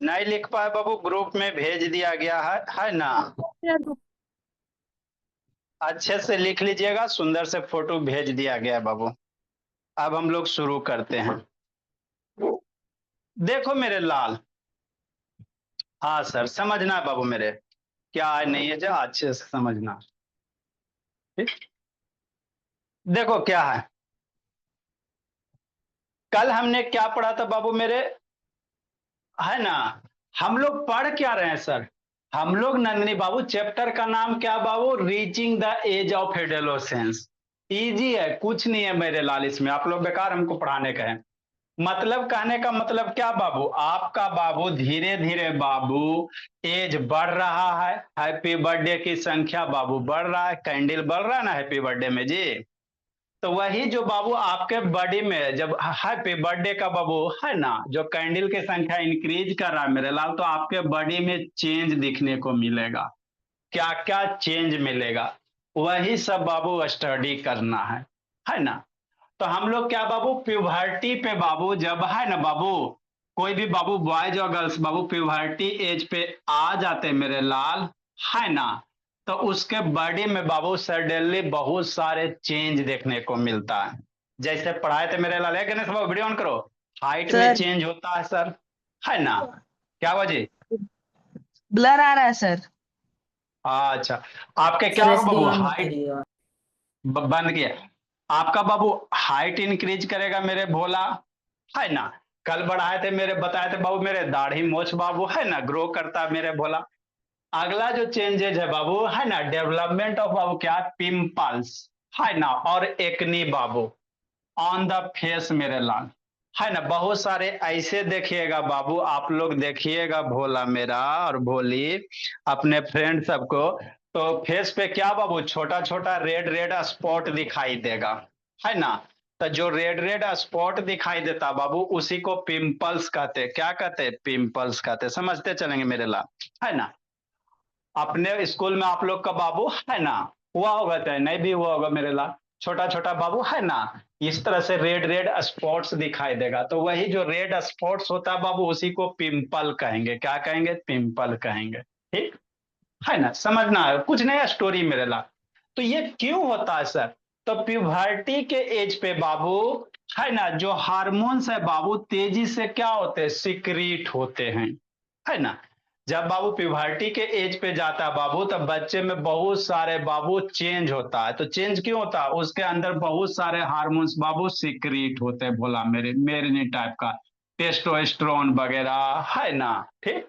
नहीं लिख पाए बाबू, ग्रुप में भेज दिया गया है ना। अच्छे से लिख लीजिएगा, सुंदर से फोटो भेज दिया गया है बाबू। अब हम लोग शुरू करते हैं। देखो मेरे लाल, हाँ सर, समझना है बाबू मेरे, क्या है नहीं है जो अच्छे से समझना। ठीक। देखो क्या है, कल हमने क्या पढ़ा था बाबू मेरे, है ना। हम लोग पढ़ क्या रहे हैं सर, हम लोग नंदनी बाबू चैप्टर का नाम क्या बाबू, reaching the age of adolescence. Easy है, कुछ नहीं है मेरे लाल इसमें, आप लोग बेकार हमको पढ़ाने का है। मतलब कहने का मतलब क्या बाबू, आपका बाबू धीरे धीरे बाबू एज बढ़ रहा है, हैप्पी बर्थडे की संख्या बाबू बढ़ रहा है, कैंडल बढ़ रहा है ना हैप्पी बर्थडे में जी। तो वही जो बाबू आपके बॉडी में जब हैप्पी बर्थडे का बाबू है ना, जो कैंडल की संख्या इंक्रीज कर रहा है मेरे लाल, तो आपके बॉडी में चेंज दिखने को मिलेगा। क्या क्या चेंज मिलेगा, वही सब बाबू स्टडी करना है ना। तो हम लोग क्या बाबू प्यूबर्टी पे बाबू जब है ना बाबू, कोई भी बाबू बॉयज और गर्ल्स बाबू प्यूबर्टी एज पे आ जाते मेरे लाल, है ना। तो उसके बॉडी में बाबू सडनली बहुत सारे चेंज देखने को मिलता है। जैसे पढ़ाए थे मेरे लाल, है गणेश बाबू वीडियो ऑन करो। हाइट में सर चेंज होता है सर, है ना। क्या वजह, ब्लर आ रहा है सर। अच्छा, आपके क्या सर होगा एसडी बाबू ऑन मत हाइट, करिएगा। बंद किया। आपका बाबू हाइट इंक्रीज करेगा मेरे भोला, है ना। कल बढ़ाए थे मेरे, बताए थे बाबू मेरे दाढ़ी मोछ बाबू है ना ग्रो करता है मेरे भोला। अगला जो चेंजेज है बाबू है ना, डेवलपमेंट ऑफ बाबू क्या, पिंपल्स, है ना, और एकनी बाबू ऑन द फेस मेरे लाल, है ना। बहुत सारे ऐसे देखिएगा बाबू, आप लोग देखिएगा भोला मेरा और भोली अपने फ्रेंड सबको, तो फेस पे क्या बाबू छोटा छोटा रेड रेड स्पॉट दिखाई देगा, है ना। तो जो रेड रेड स्पॉट दिखाई देता बाबू उसी को पिंपल्स कहते, क्या कहते, पिंपल्स कहते, समझते चलेंगे मेरे लाल, है ना। अपने स्कूल में आप लोग का बाबू है ना, हुआ होगा चाहे नहीं भी हुआ होगा मेरे लाल, छोटा छोटा बाबू है ना, इस तरह से रेड रेड स्पॉट्स दिखाई देगा, तो वही जो रेड स्पॉट्स होता है बाबू उसी को पिंपल कहेंगे, क्या कहेंगे, पिंपल कहेंगे। ठीक है ना, समझना है, कुछ नया स्टोरी मेरे लाल। तो ये क्यों होता है सर, तो प्यूबर्टी के एज पे बाबू है ना, जो हार्मोन्स है बाबू तेजी से क्या होते हैं, सिक्रीट होते हैं, है ना। जब बाबू प्यूबर्टी के एज पे जाता है बाबू, तब बच्चे में बहुत सारे बाबू चेंज होता है, तो चेंज क्यों होता है, उसके अंदर बहुत सारे हार्मोन्स बाबू सिक्रीट होते हैं भोला मेरे, मेरनी टाइप का, टेस्टोस्टेरोन वगैरह, है ना। ठीक।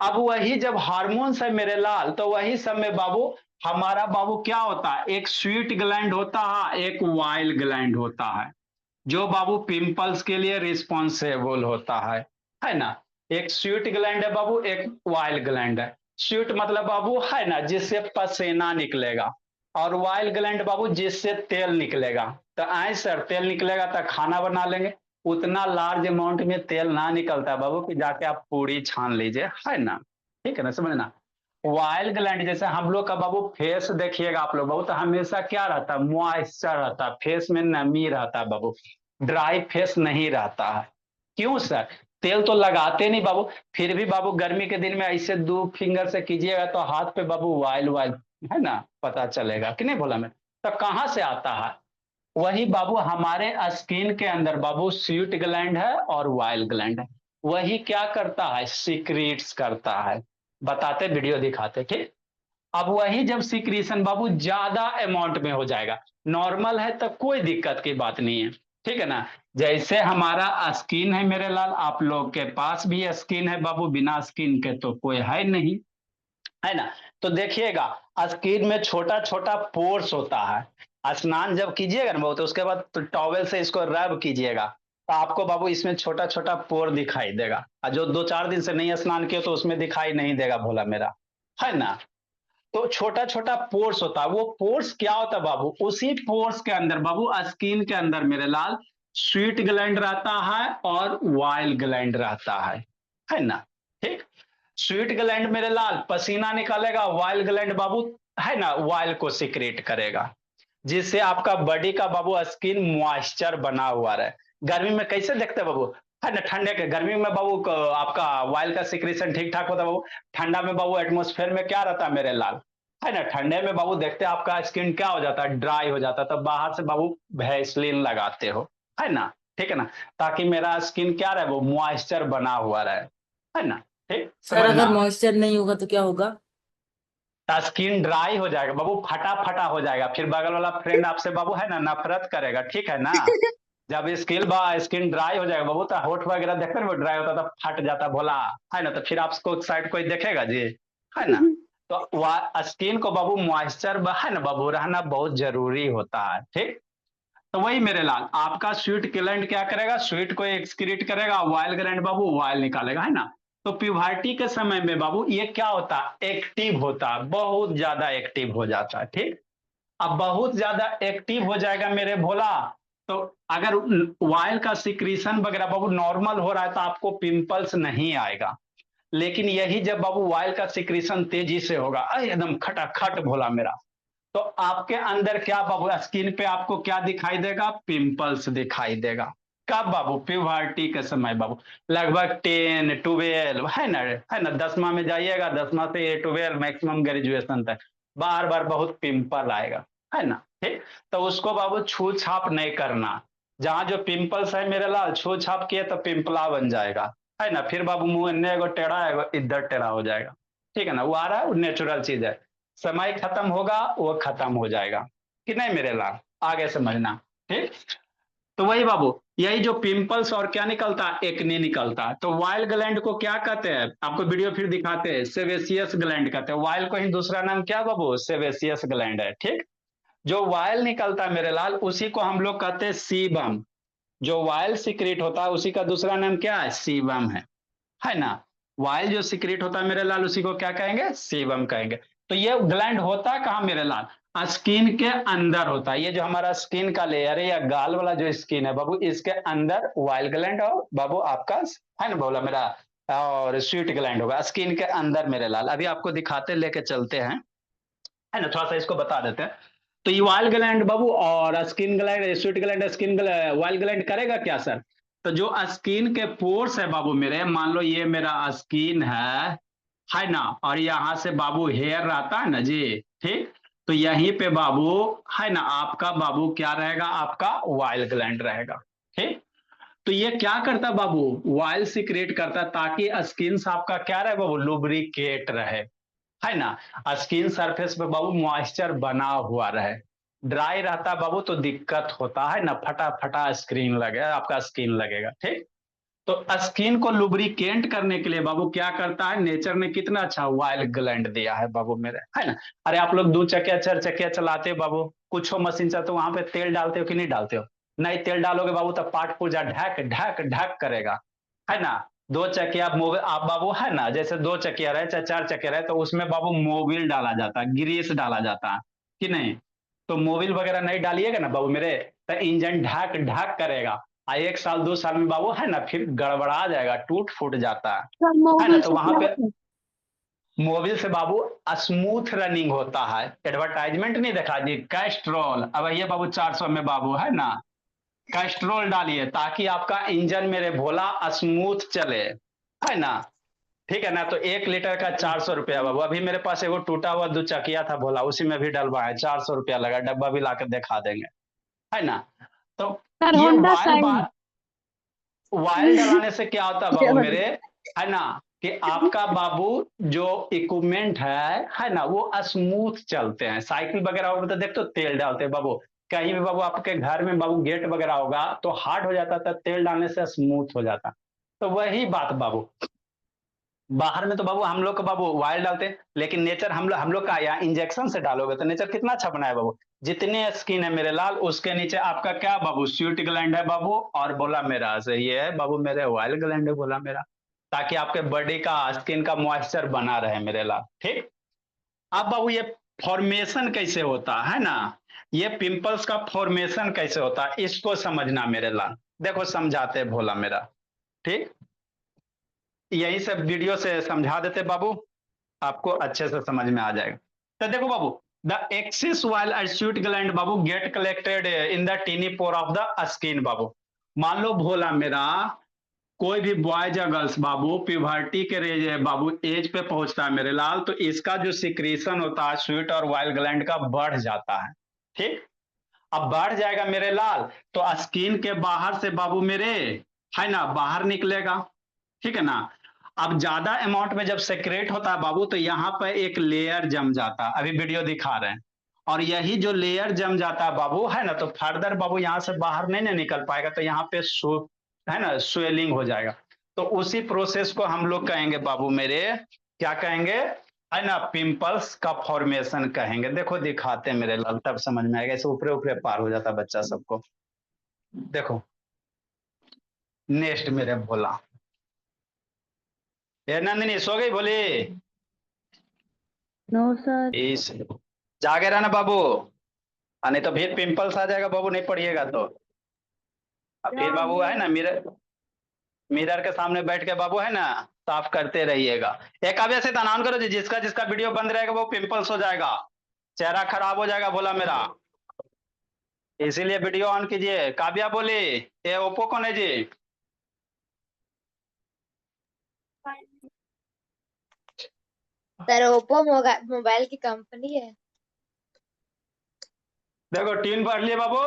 अब वही जब हार्मोन्स है मेरे लाल, तो वही सब में बाबू हमारा बाबू क्या होता है, एक स्वीट ग्लैंड होता है, एक वाइल ग्लैंड होता है, जो बाबू पिंपल्स के लिए रिस्पॉन्सिबल होता है ना। एक स्वीट ग्लैंड है बाबू, एक वाइल ग्लैंड है। स्वीट मतलब बाबू है ना जिससे पसीना निकलेगा, और वाइल ग्लैंड बाबू जिससे तेल निकलेगा। तो आए सर तेल निकलेगा तो खाना बना लेंगे, उतना लार्ज अमाउंट में तेल ना निकलता बाबू कि जाके आप पूरी छान लीजिए, है ना। ठीक है ना, समझना। वाइल ग्लैंड जैसे हम लोग का बाबू फेस देखिएगा आप लोग बाबू, तो हमेशा क्या रहता है, मॉइस्चर रहता है, फेस में नमी रहता है बाबू, ड्राई फेस नहीं रहता है। क्यों सर, तेल तो लगाते नहीं बाबू, फिर भी बाबू गर्मी के दिन में ऐसे दो फिंगर से कीजिएगा तो हाथ पे बाबू वाइल वाइल, है ना, पता चलेगा कि नहीं बोला मैं। तो कहां से आता है, वही बाबू हमारे स्किन के अंदर बाबू स्वीट ग्लैंड है और वाइल ग्लैंड है, वही क्या करता है, सिक्रीट्स करता है। बताते वीडियो दिखाते, ठीक। अब वही जब सिक्रीशन बाबू ज्यादा अमाउंट में हो जाएगा, नॉर्मल है तो कोई दिक्कत की बात नहीं है, ठीक है ना। जैसे हमारा स्किन है मेरे लाल, आप लोग के पास भी स्किन है बाबू, बिना स्किन के तो कोई है नहीं, है ना। तो देखिएगा स्किन में छोटा छोटा पोर्स होता है, स्नान जब कीजिएगा ना बाबू तो उसके बाद तो टॉवेल से इसको रब कीजिएगा, तो आपको बाबू इसमें छोटा छोटा पोर दिखाई देगा, और जो 2-4 दिन से नहीं स्नान किया तो उसमें दिखाई नहीं देगा भोला मेरा, है ना। तो छोटा छोटा पोर्स होता है, वो पोर्स क्या होता है बाबू, उसी पोर्स के अंदर बाबू स्किन के अंदर मेरे लाल स्वीट ग्लैंड रहता है और वाइल ग्लैंड रहता है ना। ठीक। स्वीट ग्लैंड मेरे लाल पसीना निकालेगा, वाइल ग्लैंड बाबू है ना वाइल को सिक्रेट करेगा, जिससे आपका बॉडी का बाबू स्किन मॉइस्चर बना हुआ रहे। गर्मी में कैसे देखते हैं बाबू, है ना। ठंडे के गर्मी में बाबू आपका वायल का सिक्रेशन ठीक ठाक होता है बाबू। ठंडा में बाबू एटमोस्फेयर में क्या रहता है मेरे लाल, है ना। ठंडे में बाबू देखते हैं आपका स्किन क्या हो जाता है, ड्राई हो जाता है, तब बाहर से बाबू वैसलीन लगाते हो, है ना। ठीक है ना, ताकि मेरा स्किन क्या रहे, वो मॉइस्चर बना हुआ रहे, है ना। ठीक सर समझना। अगर मॉइस्चर नहीं होगा तो क्या होगा? स्किन ड्राई हो जाएगा बाबू, फटा फटा हो जाएगा, फिर बगल वाला फ्रेंड आपसे बाबू है ना नफरत करेगा, ठीक है ना। जब स्किन ड्राई हो जाएगा बाबू, तो होठ वगैरह देखते ना वो ड्राई होता तो फट जाता भोला, है ना। तो फिर आपको साइड कोई देखेगा जी, है ना। तो स्किन को बाबू मॉइस्चर है ना बाबू रहना बहुत जरूरी होता है, ठीक। तो वही मेरे लाल आपका स्वीट ग्लैंड क्या करेगा, स्वीट को एक्सक्रीट करेगा, वाइल ग्लैंड बाबू वाइल निकालेगा, है ना। तो प्यूबर्टी के समय में बाबू ये क्या होता है, एक्टिव होता है, बहुत ज्यादा एक्टिव हो जाता है, ठीक। अब बहुत ज्यादा एक्टिव हो जाएगा मेरे भोला, तो अगर वाइल का सिक्रीशन वगैरह बाबू नॉर्मल हो रहा है तो आपको पिंपल्स नहीं आएगा। लेकिन यही जब बाबू वाइल का सिक्रीशन तेजी से होगा, एकदम खटाखट भोला मेरा, तो आपके अंदर क्या बाबू, स्किन पे आपको क्या दिखाई देगा, पिंपल्स दिखाई देगा। कब बाबू, प्यूबर्टी के समय बाबू, लगभग 10 12 है ना 10वां में जाइएगा, 10वां से 12 मैक्सिमम ग्रेजुएशन तक बार बार बहुत पिंपल आएगा, है ना। ठीक, तो उसको बाबू छू छाप नहीं करना। जहां जो पिंपल्स है मेरे लाल, छू छाप किए तो पिंपला बन जाएगा, है ना। फिर बाबू मुंह इन्ने एगो टेढ़ा एगो इधर टेढ़ा हो जाएगा, ठीक है ना। वो आ रहा है, वो नेचुरल चीज है। समय खत्म होगा वो खत्म हो जाएगा, कि नहीं मेरे लाल, आगे समझना, ठीक। तो वही बाबू, यही जो पिंपल्स और क्या निकलता है, एक्ने निकलता है, तो वाइल ग्लैंड को क्या कहते हैं, आपको वीडियो फिर दिखाते हैं, सेवेसियस ग्लैंड कहते हैं। वाइल को ही दूसरा नाम क्या बाबू, सेवेसियस ग्लैंड है, ठीक। जो वाइल निकलता है मेरे लाल, उसी को हम लोग कहते हैं सीबम। जो वाइल सिक्रेट होता है उसी का दूसरा नाम क्या है, सीबम है ना। वाइल जो सिक्रेट होता है मेरे लाल, उसी को क्या कहेंगे, सेबम कहेंगे। तो ये ग्लैंड होता है कहाँ मेरे लाल, स्किन के अंदर होता है। ये जो हमारा स्किन का लेयर है या गाल वाला जो स्किन है बाबू, इसके अंदर वाइल ग्लैंड और बाबू आपका है ना बोला मेरा, और स्वीट ग्लैंड होगा स्किन के अंदर मेरे लाल। अभी आपको दिखाते लेके चलते हैं, है ना, थोड़ा सा इसको बता देते हैं। तो ये वाइल ग्लैंड बाबू और skin gland, sweet gland, while gland करेगा क्या सर। तो जो स्किन के पोर्स है बाबू मेरे, मान लो ये मेरा स्किन है ना, और यहाँ से बाबू हेयर रहता है ना जी, ठीक। तो यहीं पे बाबू है ना आपका बाबू क्या रहेगा, आपका वाइल ग्लैंड रहेगा, ठीक। तो ये क्या करता है बाबू, वाइल सिक्रेट करता है ताकि स्किन आपका क्या रहे बाबू, लुब्रिकेट रहे, है ना। स्किन सरफेस पे बाबू मॉइस्चर बना हुआ रहे। ड्राई रहता बाबू तो दिक्कत होता है ना, फटा फटा स्क्रीन लगे आपका स्किन लगेगा, ठीक। तो स्किन को लुब्रिकेंट करने के लिए बाबू क्या करता है, नेचर ने कितना अच्छा वाइल ग्लैंड दिया है बाबू मेरे, है ना। अरे आप लोग 2 चक्किया 4 चक्किया चलाते हो बाबू, कुछ हो मशीन चलते हो, वहां पे तेल डालते हो कि नहीं डालते हो। नहीं तेल डालोगे बाबू तो पार्ट पुर्जा ढक ढक ढक करेगा, है ना। 2 चक्किया मोबिल आप बाबू, है ना, जैसे 2 चक्किया रहे चाहे 4 चक्किया रहे, तो उसमें बाबू मोबिल डाला जाता है, ग्रीस डाला जाता है, कि नहीं। तो मोबिल वगैरह नहीं डालिएगा ना बाबू मेरे, तो इंजन ढक ढक करेगा। 1 साल 2 साल में बाबू है ना फिर गड़बड़ा जाएगा, टूट फूट जाता है ना। मोबिल तो से वहां क्या पे होता है? मोबिल से बाबू स्मूथ रनिंग होता है। एडवर्टाइजमेंट नहीं देखा जी, कैस्ट्रोल, अब ये बाबू 400 में बाबू, है ना। कैस्ट्रोल डालिए ताकि आपका इंजन मेरे भोला स्मूथ चले, है ना। ठीक है ना। तो 1 लीटर का 400 रुपया बाबू। अभी मेरे पास एगो टूटा हुआ 2 चकिया था भोला, उसी में भी डलवा है, 400 रुपया लगा, डब्बा भी लाकर दिखा देंगे, है ना। तो सर ये होंडा वाइल साइन। वाइल डलाने से क्या होता है बाबू मेरे, है ना, कि आपका बाबू जो इक्विपमेंट है ना, वो स्मूथ चलते हैं। साइकिल वगैरह होगा तो देखते हो तेल डालते हैं बाबू, कहीं भी बाबू आपके घर में बाबू गेट वगैरह होगा तो हार्ड हो जाता था, तेल डालने से स्मूथ हो जाता। तो वही बात बाबू, बाहर में तो बाबू हम लोग का बाबू वाइल डालते हैं, लेकिन नेचर हम लोग का यहाँ इंजेक्शन से डालोगे तो नेचर कितना अच्छा बनाया बाबू। जितने स्किन है मेरे लाल, उसके नीचे आपका क्या बाबू, स्वीट ग्लैंड है बाबू, और बोला मेरा से ये है बाबू मेरे वाइल ग्लैंड है बोला मेरा, ताकि आपके बॉडी का स्किन का मॉइस्चर बना रहे मेरे लाल, ठीक। अब बाबू ये फॉर्मेशन कैसे होता है ना, ये पिंपल्स का फॉर्मेशन कैसे होता है इसको समझना मेरे लाल। देखो समझाते भोला मेरा, ठीक। यही सब वीडियो से समझा देते बाबू, आपको अच्छे से समझ में आ जाएगा। तो देखो बाबू, the excess while acute gland बाबू get collected in the tiny pore of the skin बाबू। मान लो भोला मेरा कोई भी बॉयज या गर्ल्स बाबू प्यूबर्टी के रेज है बाबू एज पे पहुंचता है मेरे लाल, तो इसका जो सिक्रीशन होता है स्वीट और वाइल ग्लैंड का बढ़ जाता है। ठीक, अब बढ़ जाएगा मेरे लाल तो स्किन के बाहर से बाबू मेरे है ना बाहर निकलेगा। ठीक है ना, अब ज्यादा अमाउंट में जब सेक्रेट होता है बाबू तो यहाँ पर एक लेयर जम जाता है, अभी वीडियो दिखा रहे हैं, और यही जो लेयर जम जाता है बाबू है ना तो फर्दर बाबू यहाँ से बाहर नहीं ना निकल पाएगा, तो यहाँ पे है ना स्वेलिंग हो जाएगा। तो उसी प्रोसेस को हम लोग कहेंगे बाबू मेरे, क्या कहेंगे, है ना पिंपल्स का फॉर्मेशन कहेंगे। देखो दिखाते हैं मेरे लाल, तब समझ में आएगा, ऐसे ऊपरे ऊपरे पार हो जाता बच्चा सबको। देखो नेक्स्ट मेरे भोला, ये नंदिनी सो गई भोली? No sir. इस जागे रहना बाबू, नहीं तो फिर पिंपल्स आ जाएगा बाबू, नहीं पढ़िएगा तो। अब फिर बाबू है ना मिरर मिरर के सामने बैठ के बाबू है ना साफ करते रहिएगा। एक काव्य से तनान करो जी, जिसका जिसका वीडियो बंद रहेगा वो पिंपल्स हो जाएगा, चेहरा खराब हो जाएगा भोला मेरा, इसीलिए वीडियो ऑन कीजिए। काव्या बोली ये ओप्पो कौन है जी? सर ओप्पो मोबाइल की कंपनी है। देखो ट्यून पढ़ लिए बाबू,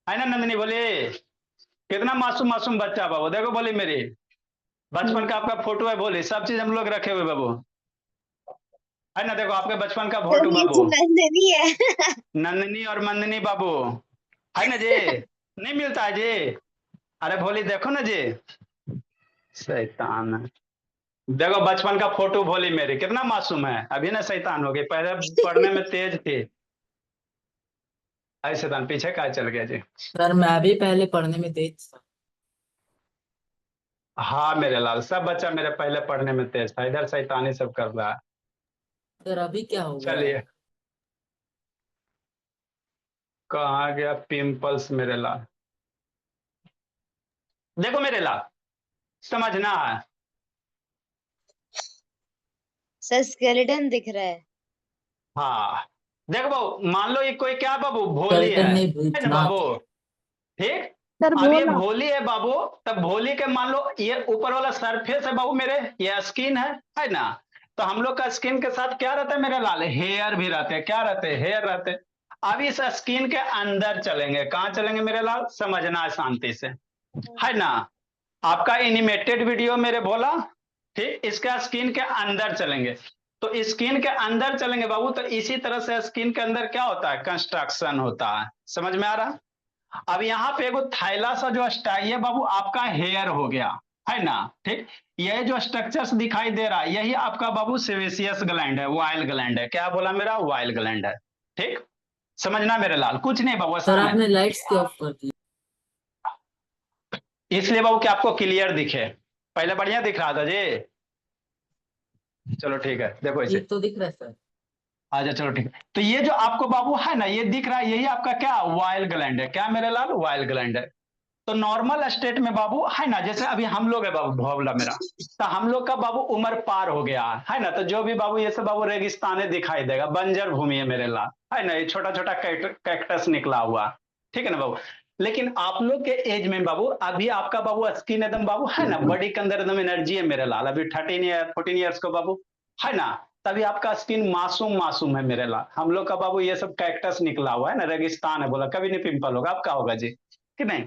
है ना नंदिनी बोली? कितना मासूम मासूम बच्चा बाबू, देखो बोली मेरी बचपन का आपका फोटो है बोली, सब चीज हम लोग रखे हुए बाबू, है ना देखो आपके बचपन का फोटो बाबू, नंदनी है। नंदिनी और मंदनी बाबू, है ना जी? नहीं मिलता है जी? अरे भोली देखो ना जी, शैतान है। देखो बचपन का फोटो भोली मेरी कितना मासूम है, अभी ना शैतान हो गई, पहले पढ़ने में तेज थी, ऐसे शैतान पीछे का चल गया जी। सर मैं भी पहले पढ़ने में तेज था। हाँ मेरे लाल, सब बच्चा मेरे पहले पढ़ने में तेज था, इधर शैतानी सब कर रहा है। सर अभी क्या हो गया? चलिए कहाँ गया पिंपल्स मेरे लाल, देखो मेरे लाल समझना है। सर स्केलेटन दिख रहा है। हाँ देखो बाबू, मान लो ये कोई क्या बाबू भोली स्केलेटन नहीं है ना भूतनाथ। बाबू? ठीक, सर अब ये बोला। भोली है बाबू, तब भोली के मान लो ये ऊपर वाला सरफेस है बाबू मेरे, ये स्किन है ना, तो हम लोग का स्किन के साथ क्या रहता है मेरे लाल, हेयर भी रहते हैं, क्या रहते हैं, हेयर रहते हैं। अब इस स्किन के अंदर चलेंगे, कहाँ चलेंगे मेरे लाल, समझना है शांति से, है ना। आपका एनिमेटेड वीडियो मेरे भोला, ठीक, इसका स्किन के अंदर चलेंगे, तो स्किन के अंदर चलेंगे बाबू, तो इसी तरह से स्किन के अंदर क्या होता है, कंस्ट्रक्शन होता है, समझ में आ रहा। अब यहाँ पे एगो थैला सा जो स्टाई है बाबू आपका हेयर हो गया, है ना, ठीक, यह जो स्ट्रक्चर्स दिखाई दे रहा है यही आपका बाबू सेवेसियस ग्लैंड है, वाइल ग्लैंड है, क्या बोला मेरा, वाइल ग्लैंड है। ठीक, समझना मेरे लाल, कुछ नहीं बाबू सर आसान है, आपने लाइट्स क्यों ऑफ कर दी? इसलिए बाबू कि आपको क्लियर दिखे, पहले बढ़िया दिख रहा था जी। चलो ठीक है, देखो इसे, ठीक तो दिख रहा है सर। अच्छा चलो ठीक है, तो ये जो आपको बाबू है ना ये दिख रहा है यही आपका क्या वाइल ग्लैंड है, क्या मेरे लाल, वाइल ग्लैंड है। तो नॉर्मल स्टेट में बाबू है ना, जैसे अभी हम लोग है बाबू भोवला मेरा, तो हम लोग का बाबू उम्र पार हो गया है ना, तो जो भी बाबू ये सब बाबू रेगिस्ताने दिखाई देगा, बंजर भूमि है मेरे लाल, है ना, ये छोटा छोटा कैक्टस निकला हुआ, ठीक है ना बाबू। लेकिन आप लोग के एज में बाबू अभी आपका बाबू स्किन एकदम बाबू है ना, बॉडी के अंदर एकदम एनर्जी है मेरे लाल, अभी 14 ईयर्स को बाबू है ना, तभी आपका स्किन मासूम मासूम है मेरे लाल। हम लोग का बाबू ये सब कैक्टस निकला हुआ है ना, रेगिस्तान है बोला, कभी नहीं पिंपल होगा, आपका होगा जी कि नहीं।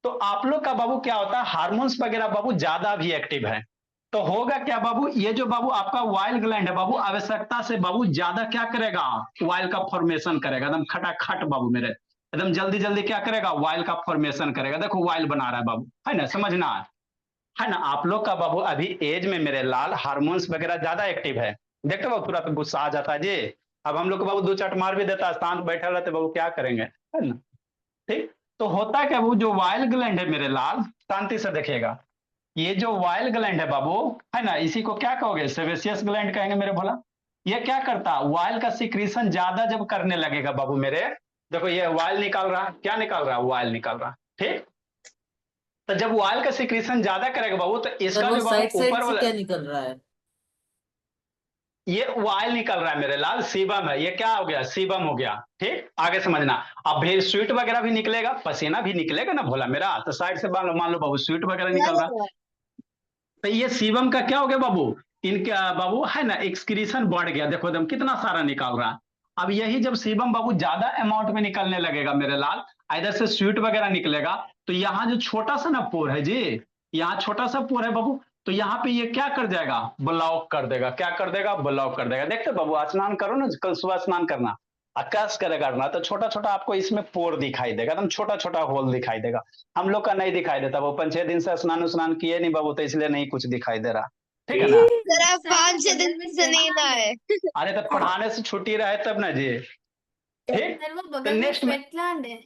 तो आप लोग का बाबू क्या होता है, हार्मोन्स वगैरह बाबू ज्यादा भी एक्टिव है, तो होगा क्या बाबू, ये जो बाबू आपका वाइल ग्लैंड है बाबू आवश्यकता से बाबू ज्यादा क्या करेगा, वाइल का फॉर्मेशन करेगा, एकदम खटाखट बाबू मेरे, एकदम जल्दी जल्दी क्या करेगा, वाइल का फॉर्मेशन करेगा, देखो वाइल बना रहा है बाबू, है ना, समझना है ना। आप लोग का बाबू अभी एज में मेरे लाल हार्मोन्स वगैरह ज्यादा एक्टिव है, देखते बाबू तुरंत गुस्सा आ जाता है जी। अब हम लोग को बाबू दो चट मार भी देता है, शांत बैठे रहते बाबू, क्या करेंगे, है ना, ठीक। तो होता क्या वो जो वाइल ग्लैंड है मेरे लाल, शांति से देखेगा, ये जो वाइल ग्लैंड है बाबू, है ना, इसी को क्या कहोगे, सेवेसियस ग्लैंड कहेंगे मेरे भोला। ये क्या करता, वाइल का सिक्रीशन ज्यादा जब करने लगेगा बाबू मेरे, देखो ये वाइल निकाल रहा, क्या निकाल रहा, वाइल निकाल रहा, ठीक। तो जब वाइल का सिक्रीशन ज्यादा करेगा बाबू तो सर इसका वो जो साइड बाबू साइड ऊपर से वाला क्या निकल रहा है? ये वाइल निकल रहा है मेरे लाल, सीबम है, ये क्या हो गया, सीबम हो गया, ठीक, आगे समझना। अब फिर स्वीट वगैरह भी निकलेगा, पसीना भी निकलेगा ना भोला मेरा, तो साइड से मान लो बाबू स्वीट वगैरह निकल रहा, तो ये सीबम का क्या हो गया बाबू, इनका बाबू है ना एक्सक्रीशन बढ़ गया, देखो एकदम कितना सारा निकाल रहा है। अब यही जब सीबम बाबू ज्यादा अमाउंट में निकलने लगेगा मेरे लाल, इधर से स्वीट वगैरह निकलेगा, तो यहाँ जो छोटा सा ना पोर है जी, यहाँ छोटा सा पोर है बाबू, तो यहाँ पे ये क्या कर जाएगा, ब्लॉक कर देगा, क्या कर देगा, ब्लॉक कर देगा। देखते बाबू स्नान करो ना, कल सुबह स्नान करना, आकाश करेगा ना, तो छोटा छोटा आपको इसमें पोर दिखाई देगा, एकदम छोटा छोटा होल दिखाई देगा। हम लोग का नहीं दिखाई देता, वो 5-6 दिन से स्नान किए नहीं बाबू, तो इसलिए नहीं कुछ दिखाई दे रहा, ठीक है ना। सर आप 5-6 दिन से नहीं आए। अरे तो पढ़ाने से छुट्टी रहे तब ना जी, ठीक। सर वो तो बगल में नेक्स्ट में वेटलैंड है।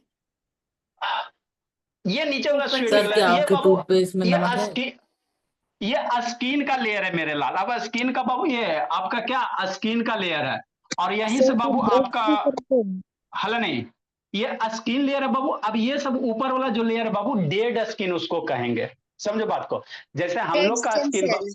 ये नीचे वाला स्वीट सर क्या ये आपके बाबू, टूथपेस्ट में ये नमक है? ये स्किन का लेयर है मेरे लाल। अब स्किन का बाबू ये आपका क्या स्किन का लेयर है, और यहीं से बाबू आपका हल नहीं, ये स्किन लेयर है बाबू। अब ये सब ऊपर वाला जो लेयर है बाबू, डेड स्किन उसको कहेंगे, समझो बात को। जैसे हम डेड लोग का स्किन स्किन, सेल।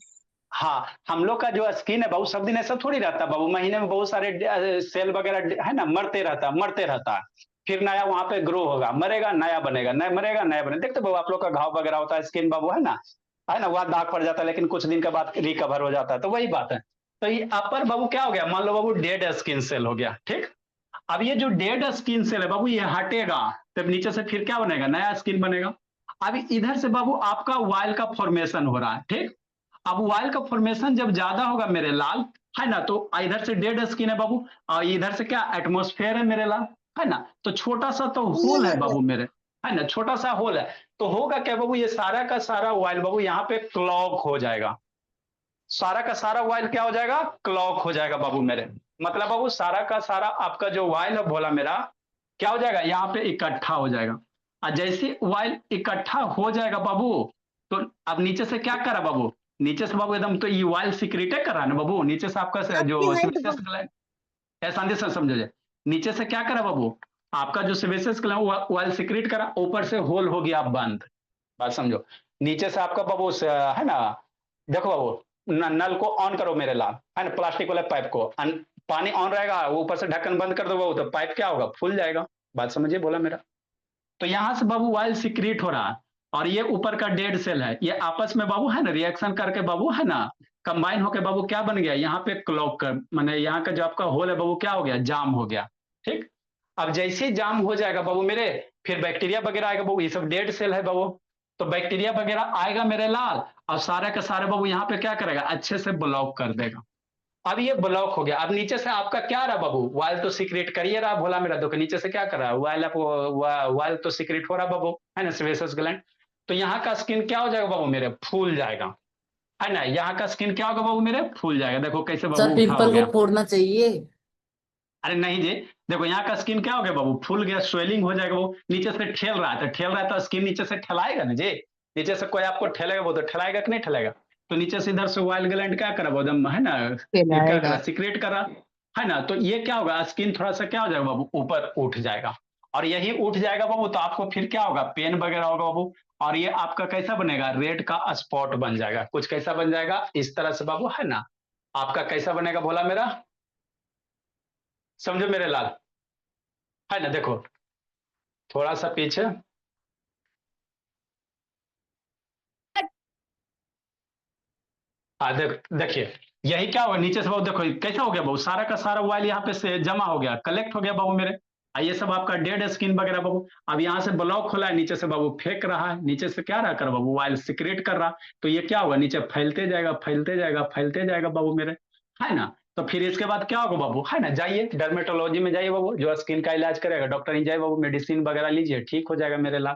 हाँ हम लोग का जो स्किन है बाबू, सब दिन ऐसा थोड़ी रहता है बाबू, महीने में बहुत सारे सेल वगैरह है ना, मरते रहता है, फिर नया वहां पे ग्रो होगा, मरेगा नया बनेगा, नया मरेगा नया बनेगा। देखते बाबू आप लोग का घाव वगैरह होता है स्किन बाबू, है ना वहाँ दाग पड़ जाता है, लेकिन कुछ दिन के बाद रिकवर हो जाता है, तो वही बात है। तो ये अपर बाबू क्या हो गया, मान लो बाबू डेड स्किन सेल हो गया, ठीक। अब ये जो डेड स्किन सेल है बाबू, ये हटेगा, तब नीचे से फिर क्या बनेगा, नया स्किन बनेगा। अब इधर से बाबू आपका वाइल का फॉर्मेशन हो रहा है, ठीक। अब वाइल का फॉर्मेशन जब ज्यादा होगा मेरे लाल, है ना, तो इधर से डेड स्किन है बाबू, और इधर से क्या एटमोस्फेयर है मेरे लाल, है ना, तो छोटा सा तो होल है बाबू मेरे, है ना, छोटा सा होल है। तो होगा क्या बाबू, ये सारा का सारा वाइल बाबू यहाँ पे क्लॉग हो जाएगा, सारा का सारा वाइल क्या हो जाएगा, क्लॉग हो जाएगा बाबू मेरे। मतलब बाबू सारा का सारा आपका जो वाइल है भोला मेरा, क्या हो जाएगा, यहाँ पे इकट्ठा हो जाएगा। और जैसे वाइल इकट्ठा हो जाएगा बाबू, तो अब नीचे से क्या करा बाबू, नीचे से बाबू एकदम तो ये वाइल सिक्रेटे कर रहा है ना बाबू, नीचे से आपका जो सेबेसियस ग्लैंड, ऐसा से समझो जाए, नीचे से क्या करा बाबू, आपका जो सेबेसियस ग्लैंड वाइल सिक्रेट करा, ऊपर से होल हो गया बंद, बात समझो। नीचे से आपका बाबू है ना, देखो बाबू नल को ऑन करो मेरे लाल, है ना, प्लास्टिक वाले पाइप को पानी ऑन रहेगा, वो ऊपर से ढक्कन बंद कर दो बाबू, तो पाइप क्या होगा, फूल जाएगा, बात समझिए बोला मेरा। तो यहां से बाबू वाइल सिक्रीट हो रहा है, और ये ऊपर का डेड सेल है, ये आपस में बाबू है ना रिएक्शन करके बाबू, है ना, कंबाइन होके बाबू क्या बन गया, यहाँ पे क्लॉक कर, माने यहाँ का जो आपका होल है बाबू क्या हो गया, जाम हो गया, ठीक। अब जैसे ही जाम हो जाएगा बाबू मेरे, फिर बैक्टीरिया वगैरह आएगा बाबू, ये सब डेड सेल है बाबू, तो बैक्टीरिया वगैरह आएगा मेरे लाल, और सारे का सारे बाबू यहाँ पे क्या करेगा, अच्छे से ब्लॉक कर देगा। अब ये ब्लॉक हो गया। अब नीचे से आपका क्या रहा बाबू, वाइल तो सीक्रेट करिए रहा भोला मेरा, तो नीचे से क्या कर रहा है, वाइल तो सीक्रेट हो रहा बाबू, है ना, सेबेसियस ग्लैंड। तो यहाँ का स्किन क्या हो जाएगा बाबू मेरे, फूल जाएगा, है ना, यहाँ का स्किन क्या होगा बाबू मेरे, फूल जाएगा। देखो कैसे सर बाबू उठा हो पिंपल गया, को फोड़ना चाहिए? अरे नहीं जी, देखो यहाँ का स्किन क्या हो गया बाबू, फूल गया, स्वेलिंग हो जाएगा, वो नीचे से ठेल रहा है, तो ठेल रहा है तो स्किन नीचे से ठेलाएगा ना जी, नीचे से कोई आपको ठेलेगा वो तो ठेलाएगा कि नहीं ठेलेगा। तो नीचे से इधर से वाइल ग्लैंड क्या करा वो एकदम, है ना, ये क्या करा, सिक्रेट करा, है ना, तो ये क्या होगा, स्किन थोड़ा सा क्या हो जाएगा बाबू, ऊपर उठ जाएगा। और यही उठ जाएगा बाबू, तो आपको फिर क्या होगा, पेन वगैरह होगा बाबू, और ये आपका कैसा बनेगा, रेड का स्पॉट बन जाएगा, कुछ कैसा बन जाएगा इस तरह से बाबू, है ना, आपका कैसा बनेगा बोला मेरा, समझो मेरे लाल, है ना, देखो थोड़ा सा पीछे, हाँ देखिए यही क्या होगा, नीचे से बाबू देखो कैसा हो गया बाबू, सारा का सारा ऑयल यहाँ पे से जमा हो गया, कलेक्ट हो गया बाबू मेरे। ये सब आपका डेड स्किन वगैरह बाबू, अब यहाँ से ब्लॉक खोला है, नीचे से बाबू फेंक रहा है, नीचे से क्या रहा कर बाबू, ऑयल सिक्रेट कर रहा, तो ये क्या होगा, नीचे फैलते जाएगा फैलते जाएगा फैलते जाएगा बाबू मेरे, है ना। तो फिर इसके बाद क्या होगा बाबू, है ना, जाइए डर्मेटोलॉजी में जाइए बाबू, जो स्किन का इलाज करेगा डॉक्टर ही जाइए बाबू, मेडिसिन वगैरह लीजिए, ठीक हो जाएगा मेरे लाल,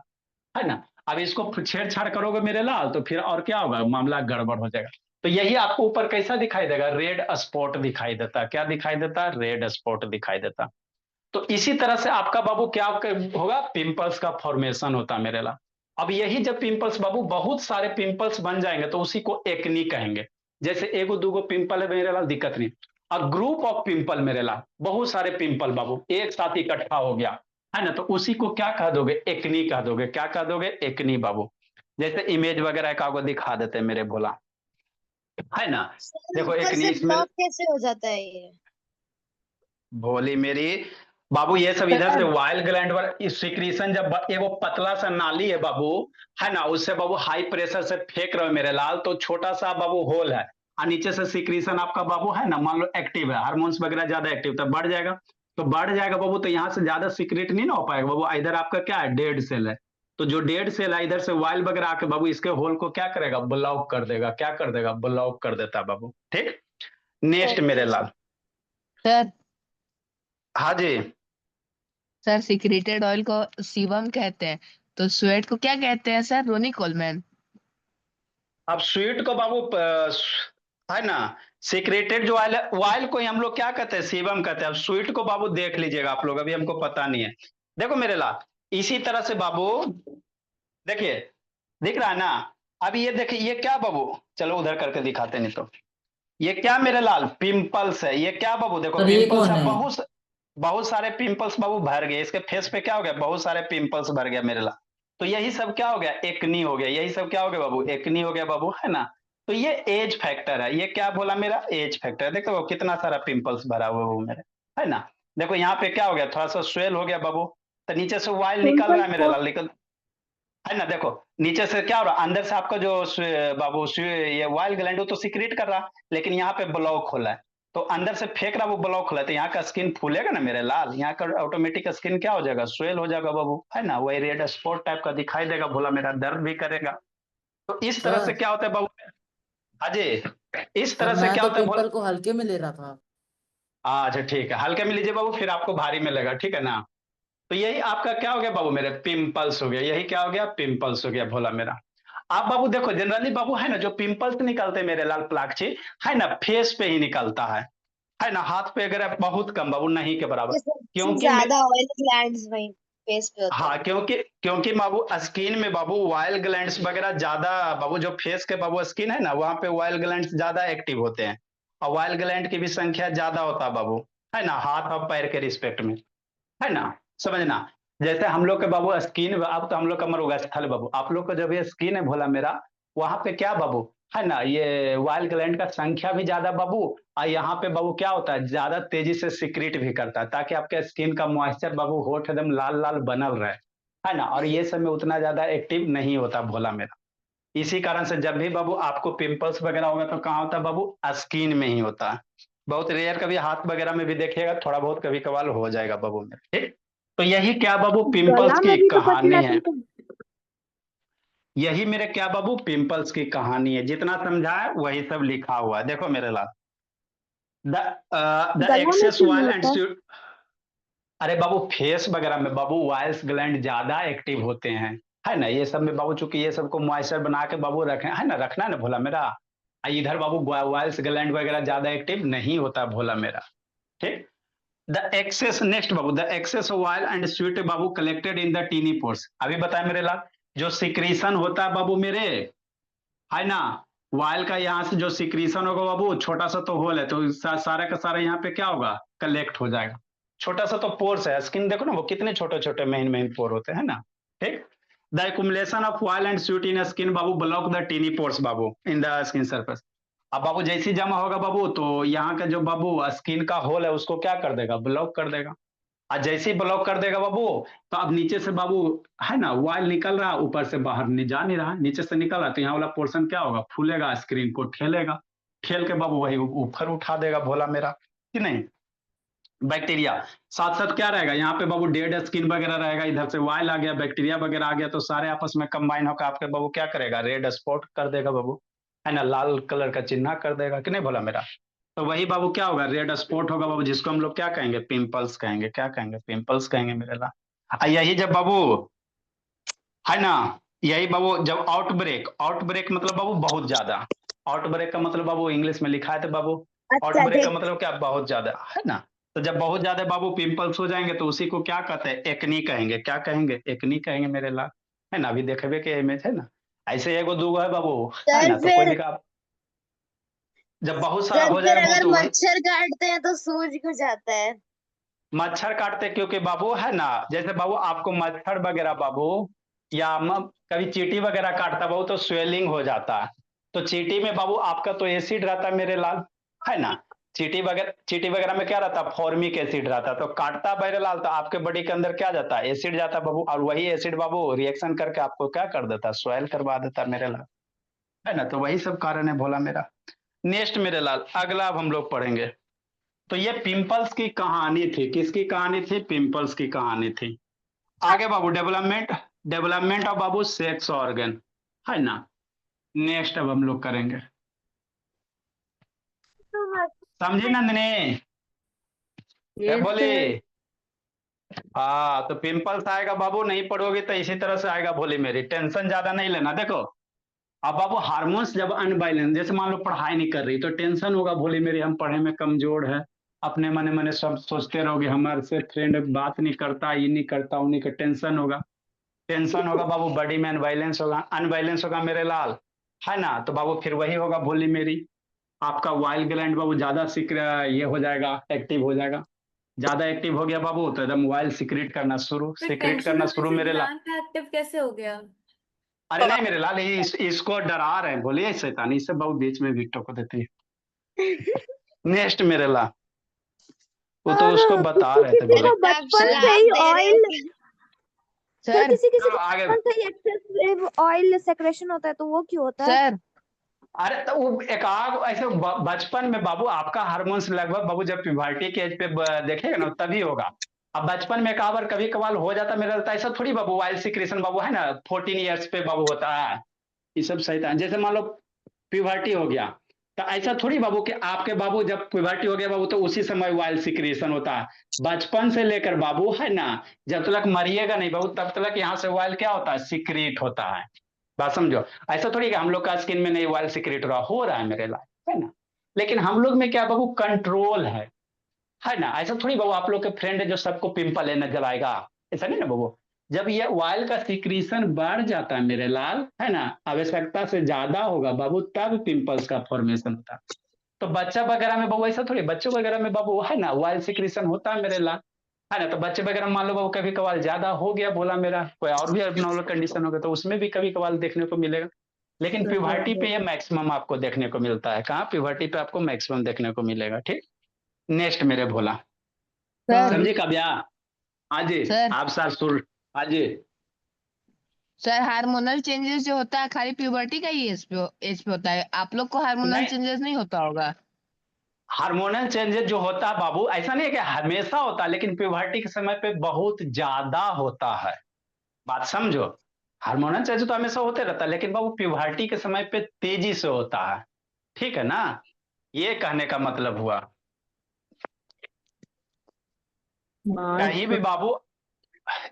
है ना। अब इसको छेड़छाड़ करोगे मेरे लाल, तो फिर और क्या होगा, मामला गड़बड़ हो जाएगा। तो यही आपको ऊपर कैसा दिखाई देगा, रेड स्पॉट दिखाई देता, क्या दिखाई देता, रेड स्पॉट दिखाई देता। तो इसी तरह से आपका बाबू क्या होगा, पिंपल्स का फॉर्मेशन होता मेरे लाल। अब यही जब पिंपल्स बाबू बहुत सारे पिंपल्स बन जाएंगे, तो उसी को एक्नी कहेंगे। जैसे एगो दूगो पिंपल है मेरे लाल, दिक्कत नहीं, और ग्रुप ऑफ पिंपल मेरे लाल, बहुत सारे पिंपल बाबू एक साथ इकट्ठा हो गया, है ना, तो उसी को क्या कह दोगे, एक्नी कह दोगे, क्या कह दोगे, एक्नी बाबू। जैसे इमेज वगैरह का आपको दिखा देते हैं मेरे भोला, है ना, देखो ऊपर एक्नी से इसमें, ब्लॉक कैसे हो जाता है ये? भोली मेरी बाबू ये सब इधर से सर वाइल ग्लैंड पर सिक्रीशन जब ये वो पतला सा नाली है बाबू, है ना, उससे बाबू हाई प्रेशर से फेंक रहे हो मेरे लाल, तो छोटा सा बाबू होल है और नीचे से सिक्रीशन आपका बाबू है ना, मान लो एक्टिव है, हार्मोन्स वगैरह ज्यादा एक्टिव तो बढ़ जाएगा, तो बढ़ जाएगा बाबू, तो यहाँ से ज्यादा सीक्रेट नहीं ना हो पाएगा बाबू। इधर आपका क्या है, डेड सेल है, तो जो डेड सेल है इधर से वाइल वगैरह आके बाबू इसके होल को क्या करेगा, ब्लॉक कर देगा, क्या कर देगा, ब्लॉक कर देता है बाबू। ठीक, नेक्स्ट मेरे लाल। सर हाँ जी। सर सिक्रेटेड ऑयल को सीबम कहते हैं, तो स्वेट को क्या कहते हैं सर? Ronnie Coleman. अब स्वीट को बाबू है ना, सीक्रेटेड जो ऑयल है, ऑयल को ही हम लोग क्या कहते हैं, सीबम कहते हैं। अब स्वीट को बाबू देख लीजिएगा आप लोग, अभी हमको पता नहीं है। देखो मेरे लाल इसी तरह से बाबू, देखिए दिख रहा है ना, अब ये देखिए ये क्या बाबू, चलो उधर करके दिखाते नहीं तो, ये क्या मेरे लाल, पिंपल्स है, ये क्या बाबू, देखो सर ये पिंपल्स कौन है, है? बहुत बहुत सारे पिंपल्स बाबू भर गए इसके फेस पे, क्या हो गया, बहुत सारे पिंपल्स भर गया मेरे लाल, तो यही सब क्या हो गया, एक्नी हो गया, यही सब क्या हो गया बाबू, एक्नी हो गया बाबू, है ना। तो ये एज फैक्टर है, ये क्या बोला मेरा, एज फैक्टर। देखो कितना सारा पिंपल्स भरा हुआ है वो मेरे, है ना। देखो यहाँ पे क्या हो गया, थोड़ा सा स्वेल हो गया बाबू, तो नीचे से वाइल निकल रहा है मेरे लाल, निकल, है ना। देखो नीचे से क्या हो रहा है, अंदर से आपका जो बाबू ये वाइल ग्लैंड वो तो सिक्रीट कर रहा, लेकिन यहाँ पे ब्लॉक खोला है, तो अंदर से फेंक रहा, वो ब्लॉक खोला है, तो यहाँ का स्किन फूलेगा ना मेरे लाल, यहाँ का ऑटोमेटिक स्किन क्या हो जाएगा, स्वेल हो जाएगा बाबू, है ना, वही रेड स्पॉट टाइप का दिखाई देगा, भोला मेरा दर्द भी करेगा। तो इस तरह से सर क्या होता है बाबू, अजय, इस सर तरह से मैं क्या तो होता है भोला। पिंपल को हल्के में ले रहा था। अच्छा ठीक है, हल्के में लीजिए बाबू, फिर आपको भारी में लगेगा, ठीक है ना। तो यही आपका क्या हो गया बाबू मेरे, पिंपल्स हो गया, यही क्या हो गया, पिंपल्स हो गया भोला मेरा। आप बाबू देखो जनरली बाबू है ना, जो पिंपल्स निकलते हैं मेरे लाल प्लाक्ची, है ना, फेस पे ही निकलता है ना, हाथ पे अगर बहुत कम बाबू, नहीं के बराबर, ये सबसे क्योंकि ज्यादा ऑयल ग्लैंड्स वहीं फेस पे होते हाँ हैं। क्योंकि क्योंकि बाबू स्किन में बाबू वाइल ग्लैंड्स वगैरह ज्यादा बाबू, जो फेस के बाबू स्किन है ना, वहां पे वाइल ग्लैंड्स ज्यादा एक्टिव होते हैं, और वाइल ग्लैंड की भी संख्या ज्यादा होता है बाबू, है ना, हाथ और पैर के रिस्पेक्ट में, है ना, समझना। जैसे हम लोग के बाबू स्किन, अब तो हम लोग का मरुस्थल बाबू, आप लोग का जब ये स्किन है भोला मेरा, वहां पे क्या बाबू, है ना, ये वाइल ग्लैंड का संख्या भी ज्यादा बाबू, और यहाँ पे बाबू क्या होता है, ज्यादा तेजी से सिक्रीट भी करता है, ताकि आपके स्किन का मॉइस्चर बाबू होठ एकदम लाल लाल बनल रहे, है ना, और ये सब में उतना ज्यादा एक्टिव नहीं होता भोला मेरा। इसी कारण से जब भी बाबू आपको पिंपल्स वगैरह होगा तो कहाँ होता है बाबू, स्किन में ही होता है, बहुत रेयर, कभी हाथ वगैरह में भी देखिएगा, थोड़ा बहुत कभी कभार हो जाएगा बाबू मेरे, ठीक। तो यही क्या बाबू पिंपल्स गला की में भी तो कहानी पसीना है, पीते। यही मेरे क्या बाबू पिंपल्स की कहानी है, जितना समझा है वही सब लिखा हुआ है, देखो मेरे लाल, द गला में एक्सेस क्यों नहीं वाइल एंड, होता? अरे बाबू फेस वगैरह में बाबू वाइल्स ग्लैंड ज्यादा एक्टिव होते हैं, है ना, ये सब में बाबू, चूंकि ये सबको मॉइस्चर बना के बाबू रखे, है ना, रखना है ना भोला मेरा, इधर बाबू वाइल्स ग्लैंड वगैरह ज्यादा एक्टिव नहीं होता भोला मेरा, ठीक। द एक्सेस, नेक्स्ट बाबू, the excess oil and sweat बाबू collected in the tiny pores, अभी बताए मेरे लाल, जो सिक्रीशन होता है बाबू मेरे, है ना, वाइल का यहाँ से जो सिक्रीशन होगा बाबू, छोटा सा तो होल है, तो सारा का सारा यहाँ पे क्या होगा, कलेक्ट हो जाएगा, छोटा सा तो पोर्स है, स्किन देखो ना वो कितने छोटे छोटे मेन मेन पोर होते हैं ना, ठीक। The accumulation of oil and sweat in skin बाबू ब्लॉक द टीनी पोर्स बाबू इन द स्किन सरफेस। अब बाबू जैसे ही जमा होगा बाबू, तो यहाँ का जो बाबू स्किन का होल है उसको क्या कर देगा, ब्लॉक कर देगा, और जैसे ही ब्लॉक कर देगा बाबू, तो अब नीचे से बाबू, है ना, वाइल निकल रहा, ऊपर से बाहर नहीं जा नहीं रहा, नीचे से निकल रहा, तो यहाँ वाला पोर्शन क्या होगा, फूलेगा, स्क्रीन को ठेलेगा, ठेल के बाबू वही ऊपर उठा देगा भोला मेरा, कि नहीं, बैक्टीरिया। साथ साथ क्या रहेगा, यहाँ पे बाबू डेड स्किन वगैरह रहेगा, इधर से वाइल आ गया, बैक्टीरिया वगैरह आ गया, तो सारे आपस में कंबाइन होकर आपके बाबू क्या करेगा, रेड स्पॉट कर देगा बाबू, है ना, लाल कलर का चिन्ह कर देगा, कि नहीं भोला मेरा। तो वही बाबू क्या होगा, रेड स्पॉट होगा बाबू, जिसको हम लोग क्या कहेंगे, पिंपल्स कहेंगे, क्या कहेंगे, पिंपल्स कहेंगे मेरे ला। यही जब बाबू, है ना, यही बाबू जब आउटब्रेक, आउटब्रेक मतलब बाबू बहुत ज्यादा, आउटब्रेक का मतलब बाबू इंग्लिश में लिखा है तो बाबू, आउटब्रेक का अत्यधिक। मतलब क्या, बहुत ज्यादा, है ना। तो जब बहुत ज्यादा बाबू पिंपल्स हो जाएंगे तो उसी को क्या कहते हैं, एक्नी कहेंगे, क्या कहेंगे, एक्नी कहेंगे मेरे ला, है ना, अभी देखे के इमेज है ना, ऐसे एगो दूगो है बाबू, है सर ना, तो कोई फिर दिखा, जब बहुत सारा सर हो फिर जाएगा बाबू अगर तो वही, मच्छर काटते हैं तो सूज हो जाता है। मच्छर काटते क्योंकि बाबू, है ना, जैसे बाबू आपको मच्छर वगैरह बाबू, या कभी चींटी वगैरह काटता बाबू तो स्वेलिंग हो जाता है, तो चींटी में बाबू आपका तो एसिड रहता है मेरे लाल, है ना, चीटी वगैरह में क्या रहता है, फॉर्मिक एसिड रहता है, तो काटता बैरलाल तो आपके बॉडी के अंदर क्या जाता है, एसिड जाता है बाबू, और वही एसिड बाबू रिएक्शन करके आपको क्या कर देता है, स्वेल करवा देता है मेरे लाल, है ना। तो वही सब कारण है भोला मेरा। नेक्स्ट मेरे लाल, अगला अब हम लोग पढ़ेंगे। तो ये पिंपल्स की कहानी थी, किसकी कहानी थी, पिंपल्स की कहानी थी। आगे बाबू डेवलपमेंट ऑफ बाबू सेक्स ऑर्गन, है ना। नेक्स्ट अब हम लोग करेंगे, समझी नंदिनी, क्या बोले। हाँ, तो पिंपल्स आएगा बाबू, नहीं पढ़ोगे तो इसी तरह से आएगा भोली मेरी, टेंशन ज्यादा नहीं लेना। देखो अब बाबू हार्मोन्स जब अनबैलेंस, जैसे मान लो पढ़ाई नहीं कर रही तो टेंशन होगा भोली मेरी, हम पढ़े में कमजोर है, अपने मने मने सब सोचते रहोगे, हमारे से फ्रेंड बात नहीं करता, ये नहीं करता, उन्हीं का टेंशन होगा बाबू, बॉडी में अनबैलेंस होगा मेरे लाल, है ना। तो बाबू फिर वही होगा भोली मेरी, आपका वाइल ग्लैंड बाबू ज्यादा ये हो जाएगा, एक्टिव हो जाएगा, ज्यादा एक्टिव हो गया बाबू तो एकदम वाइल फिर सिक्रेट टेंशन करना होने शुरू से मेरे लाल। ग्लैंड एक्टिव कैसे हो गया? अरे नहीं मेरे लाल, इसको डरा रहे हैं, बोलिए शैतानी से बाबू बीच में विक्टो को देती है। नेक्स्ट मेरे लाल, वो तो उसको बता रहे थे बोले। देखो बचपन से ही ऑयल सर किसी किसी चलो को आगे। बचपन से ही एक्सेसिव ऑयल सेक्रेशन होता है तो वो क्यों होता है? सर अरे तो वो एक आग ऐसे बचपन में बाबू आपका हार्मोन्स लगभग बाबू जब प्यूबर्टी के एज पे देखेगा ना तभी होगा। अब बचपन में एक आवर कभी कभार हो जाता मेरा लगता है, ऐसा थोड़ी बाबू वाइल सिक्रेशन बाबू, है ना, 14 ईयर्स पे बाबू होता है ये सब शैतान। जैसे मान लो प्यूबर्टी हो गया तो ऐसा थोड़ी बाबू कि आपके बाबू जब प्यूबर्टी हो गया बाबू तो उसी समय वाइल सिक्रेशन होता है। बचपन से लेकर बाबू, है ना, जब तक मरिएगा नहीं बाबू तब तक यहाँ से वाइल क्या होता है, सिक्रेट होता है। बात समझो, ऐसा थोड़ी कि हम लोग का स्किन में नहीं वाइल सिक्रेट हो रहा है मेरे लाइफ, है ना। लेकिन हम लोग में क्या बाबू, कंट्रोल है ना। ऐसा थोड़ी बाबू आप लोग के फ्रेंड है जो सबको पिंपल है नजर आएगा, ऐसा नहीं ना बाबू। जब ये ऑयल का सिक्रीशन बढ़ जाता है मेरे लाल, है ना, आवश्यकता से ज्यादा होगा बाबू तब पिंपल्स का फॉर्मेशन होता है। तो बच्चा वगैरह में बाबू ऐसा थोड़ी, बच्चों वगैरह में बाबू, है ना, ऑयल सिक्रीशन होता है मेरे लाल, है ना। तो बच्चे वगैरह मान लो बाबू कभी कभार ज्यादा हो गया बोला मेरा, कोई और भी abnormal कंडीशन होगा तो उसमें भी कभी कभार देखने को मिलेगा। लेकिन प्यूबर्टी पे ये मैक्सिमम आपको देखने को मिलता है, कहाँ, प्यूबर्टी पे आपको मैक्सिमम देखने को मिलेगा, ठीक। नेक्स्ट मेरे भोला, सर समझे काव्या, आज सर आप सर सुर आज। सर हार्मोनल चेंजेस जो होता है खाली प्यूबर्टी का ही एज पे होता है, आप लोग को हार्मोनल नहीं, चेंजेस नहीं होता होगा? हार्मोनल चेंजेस जो होता है बाबू ऐसा नहीं है कि हमेशा होता है, लेकिन प्यूबर्टी के समय पे बहुत ज्यादा होता है, बात समझो। हार्मोनल चेंज तो हमेशा होते रहता है लेकिन बाबू प्यूबर्टी के समय पे तेजी से होता है, ठीक है ना, ये कहने का मतलब हुआ। कहीं भी बाबू,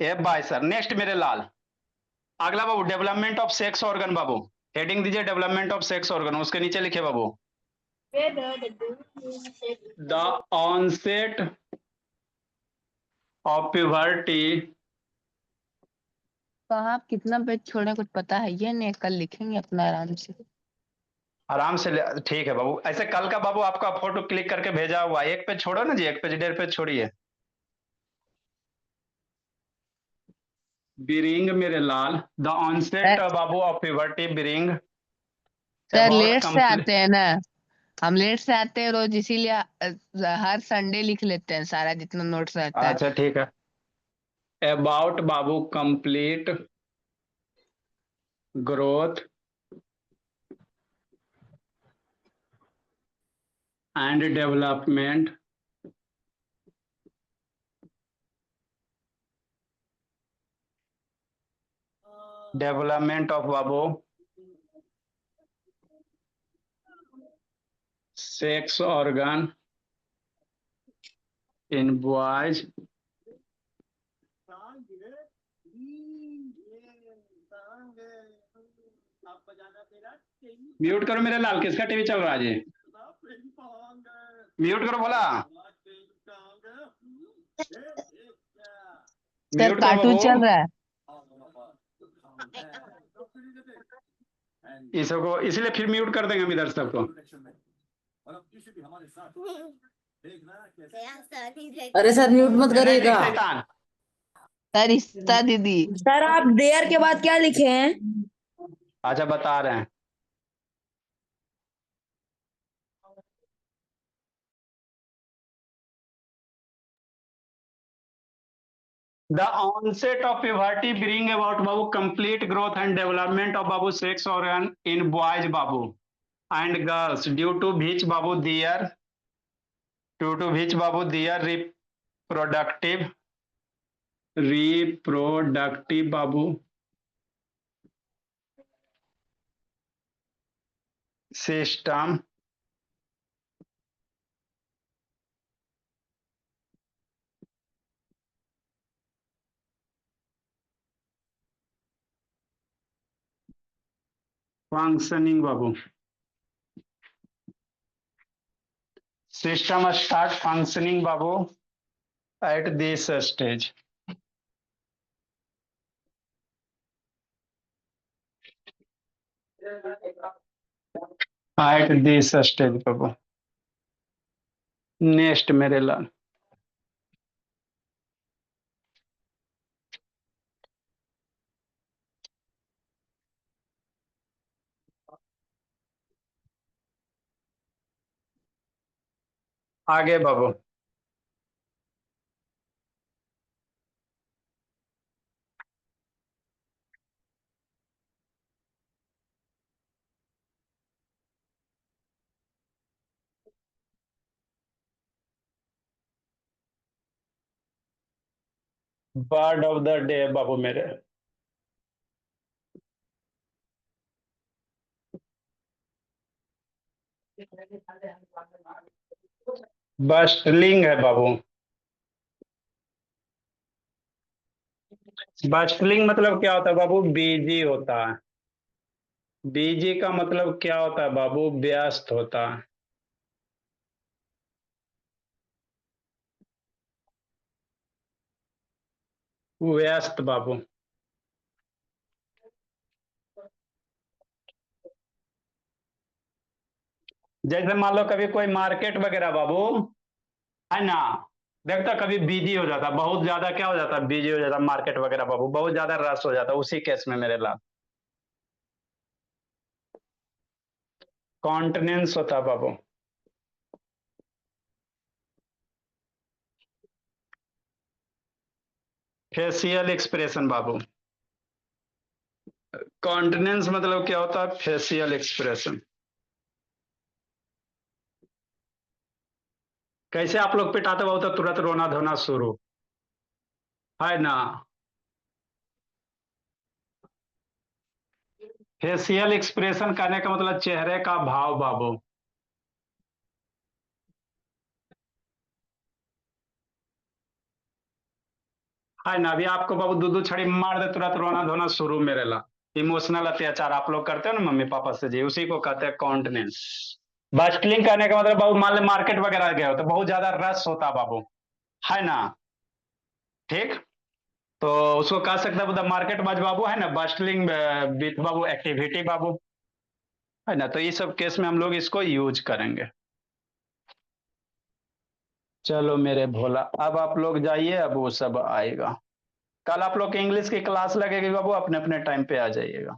ए भाई सर, नेक्स्ट मेरे लाल, अगला बाबू डेवलपमेंट ऑफ सेक्स ऑर्गन बाबू, हेडिंग दीजिए डेवलपमेंट ऑफ सेक्स ऑर्गन, उसके नीचे लिखे बाबू द ऑनसेट ऑफ प्यूबर्टी। कहाँ आप कितना पेज छोड़े कुछ पता है ये नहीं, कल लिखेंगे अपना आराम से। आराम से ठीक है बाबू, ऐसे कल का बाबू आपका फोटो क्लिक करके भेजा हुआ, एक पेज छोड़ो ना जी, एक पेज 1.5 पेज छोड़िए। बिरिंग मेरे लाल, द ऑनसेट सर बाबू of puberty bearing sir about late से कंप्लीट। आते हैं ना, हम लेट से आते हैं रोज, इसीलिए हर संडे लिख लेते हैं सारा जितना नोट्स रहता है। अच्छा ठीक है, अबाउट बाबू complete growth and development development of बाबू sex organ in boys. Mute करो मेरे लाल, किसका टीवी चल रहा है जी, म्यूट करो बोला, सर म्यूट करो कार्टून चल बाबू। रहा है। इसको इसलिए फिर म्यूट कर देंगे हम इधर सबको। अरे सर म्यूट मत करिएगा। शैतान, सर रिश्ता दीदी। सर आप देयर के बाद क्या लिखे हैं? अच्छा बता रहे हैं, the onset of puberty bring about बाबू complete growth and development of बाबू सेक्स ऑर्गन इन बॉयज बाबू and girls due to which बाबू दियर रिप्रोडक्टिव बाबू सिस्टम फंक्शनिंग बाबू सिस्टम स्टार्ट फंक्शनिंग बाबू एट दिस स्टेज बाबू नेक्स्ट मेरे लाल आगे बाबू बर्ड ऑफ द डे बाबू मेरे बस्टलिंग है बाबू बस्टलिंग मतलब क्या होता है बाबू बिजी होता है बिजी का मतलब क्या होता है बाबू व्यस्त होता है व्यस्त बाबू जैसे मान लो कभी कोई मार्केट वगैरह बाबू है ना देखता कभी बिजी हो जाता बहुत ज्यादा क्या हो जाता बिजी हो जाता मार्केट वगैरह बाबू बहुत ज्यादा रश हो जाता उसी केस में मेरे लाल कॉन्टिनेंस होता है बाबू फेशियल एक्सप्रेशन बाबू कॉन्टिनेंस मतलब क्या होता है फेशियल एक्सप्रेशन कैसे आप लोग पिटाते हो तो तुरंत रोना धोना शुरू है ना फेशियल एक्सप्रेशन करने का मतलब चेहरे का भाव बाबू है ना अभी आपको बाबू दूध छड़ी मार दे तुरंत रोना धोना शुरू मेरे ला इमोशनल अत्याचार आप लोग करते हो ना मम्मी पापा से जी उसी को कहते हैं कॉन्टिनेंस बस्टलिंग करने का मतलब बाबू मान लो मार्केट वगैरह गए हो तो बहुत ज्यादा रश होता बाबू है ना ठीक तो उसको कह सकते हैं मार्केट बाज बाबू है ना बस्टलिंग विथ बाबू एक्टिविटी बाबू है ना तो ये सब केस में हम लोग इसको यूज करेंगे चलो मेरे भोला अब आप लोग जाइए अब वो सब आएगा कल आप लोग की इंग्लिश की क्लास लगेगी बाबू अपने अपने टाइम पे आ जाइएगा